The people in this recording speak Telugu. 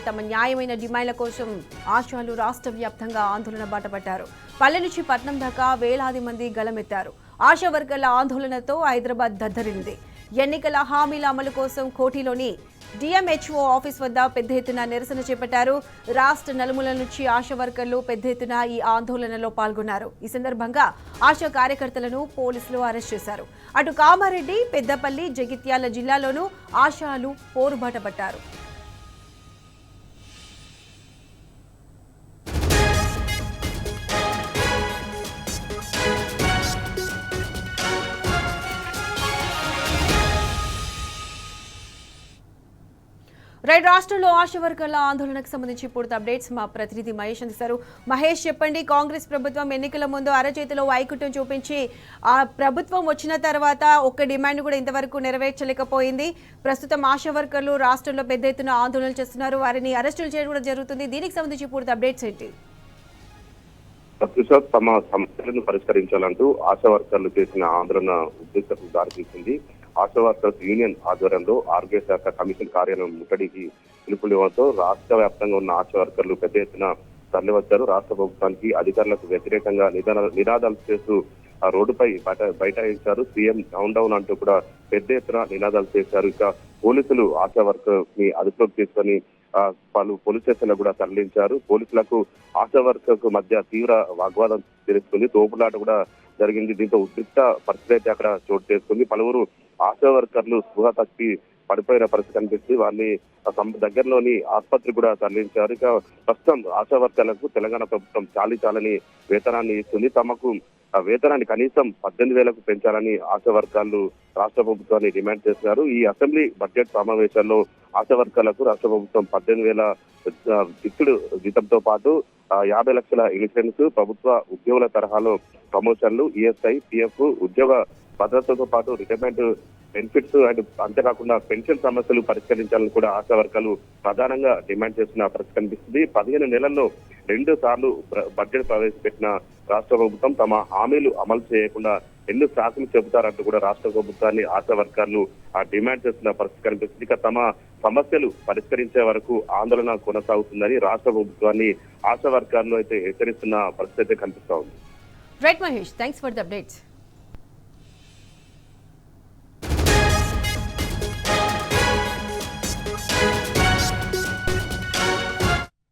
తమ న్యాయమైన డిమాండ్ల కోసం ఆశాలు రాష్ట్ర వ్యాప్తంగా ఆందోళన బాటపట్టారు. పల్లె నుంచి పట్నం దాకా వేలాది మంది గళమెత్తారు. ఆశా వర్కర్ల ఆందోళనతో హైదరాబాద్ దద్దరిల్లింది. ఎన్నికల హామీల అమలు కోసం కోఠీలోని డిఎంహెచ్ఓ ఆఫీస్ వద్ద పెద్ద ఎత్తున నిరసన చేపట్టారు. రాష్ట్ర నలుమూలల నుంచి ఆశా వర్కర్లు పెద్ద ఎత్తున ఈ ఆందోళనలో పాల్గొన్నారు. ఈ సందర్భంగా ఆశా కార్యకర్తలను పోలీసులు అరెస్ట్ చేశారు. అటు కామారెడ్డి, పెద్దపల్లి, జగిత్యాల జిల్లాలోనూ ఆశాలు పోరుబాట పట్టారు. రాష్ట్రంలో ఆశా వర్కర్ల ఆందోళనకు సంబంధించి పూర్తి అప్డేట్స్ మా ప్రతినిధి మహేష్ అందిస్తారు. మహేష్, చెప్పండి. కాంగ్రెస్ ప్రభుత్వం ఎన్నికల ముందు అరచేతిలో వైకుఠం చూపించి ఆ ప్రభుత్వం వచ్చిన తర్వాత ఒక్క డిమాండ్ కూడా ఇంతవరకు నెరవేర్చలేకపోయింది. ప్రస్తుతం ఆశా వర్కర్లు రాష్ట్రంలో పెద్ద ఎత్తున ఆందోళనలు చేస్తున్నారు. వారిని అరెస్టులు చేయడం కూడా జరుగుతుంది. దీనికి సంబంధించి పూర్తి అప్డేట్స్ ఏంటి? తమ సమస్యలను పరిష్కరించాలంటూ ఆశా వర్కర్లు చేసిన ఆందోళన ఉద్దేశకు దారితీసింది. ఆశా వర్కర్స్ యూనియన్ ఆధ్వర్యంలో ఆరోగ్య శాఖ కమిషన్ కార్యాలయం ముట్టడికి పిలుపునివ్వడంతో రాష్ట్ర వ్యాప్తంగా ఉన్న ఆశా వర్కర్లు పెద్ద ఎత్తున తరలివచ్చారు. రాష్ట్ర ప్రభుత్వానికి అధికారులకు వ్యతిరేకంగా నినాదాలు చేస్తూ ఆ రోడ్డుపై బైఠాయించారు. సీఎం డౌన్ అంటూ కూడా పెద్ద ఎత్తున నినాదాలు చేశారు. ఇక పోలీసులు ఆశా వర్కర్ ని అదుపులోకి తీసుకొని పలు పోలీస్ స్టేషన్లకు కూడా తరలించారు. పోలీసులకు ఆశా వర్కర్ కు మధ్య తీవ్ర వాగ్వాదం తెలుస్తుంది. తోపులాట కూడా జరిగింది. దీంతో ఉద్రిక్త పరిస్థితి అయితే అక్కడ చోటు చేసుకుంది. పలువురు ఆశా వర్కర్లు స్పృహ తప్పి పడిపోయిన పరిస్థితి కనిపిస్తుంది. వారిని దగ్గరలోని ఆసుపత్రి కూడా తరలించారు. ఇక ప్రస్తుతం ఆశా వర్కర్లకు తెలంగాణ ప్రభుత్వం చాలని వేతనాన్ని ఇస్తుంది. తమకు ఆ వేతనాన్ని కనీసం 18,000కు పెంచాలని ఆశా వర్కర్లు రాష్ట్ర ప్రభుత్వాన్ని డిమాండ్ చేస్తున్నారు. ఈ అసెంబ్లీ బడ్జెట్ సమావేశాల్లో ఆశా వర్కర్లకు రాష్ట్ర ప్రభుత్వం 18,000 ఫిక్స్డ్ జీతంతో పాటు 50 లక్షల ఇన్సూరెన్స్, ప్రభుత్వ ఉద్యోగుల తరహాలో ప్రమోషన్లు, ఈఎస్ఐ, పిఎఫ్, ఉద్యోగ భద్రతతో పాటు రిటైర్మెంట్ బెనిఫిట్స్ అండ్ అంతేకాకుండా పెన్షన్ సమస్యలు పరిష్కరించాలని కూడా ఆశా వర్కర్లు ప్రధానంగా డిమాండ్ చేస్తున్న పరిస్థితి కనిపిస్తుంది. 15 నెలల్లో 2 సార్లు బడ్జెట్ ప్రవేశపెట్టిన రాష్ట్ర ప్రభుత్వం తమ హామీలు అమలు చేయకుండా ఎన్ని శాఖలు చెబుతారంటూ కూడా రాష్ట్ర ప్రభుత్వాన్ని ఆశా వర్కర్లు డిమాండ్ చేస్తున్న పరిస్థితి కనిపిస్తుంది. ఇక తమ సమస్యలు పరిష్కరించే వరకు ఆందోళన కొనసాగుతుందని రాష్ట్ర ప్రభుత్వాన్ని ఆశా వర్కర్లు అయితే హెచ్చరిస్తున్న పరిస్థితి అయితే కనిపిస్తా ఉంది. Right Mahesh, thanks for the updates.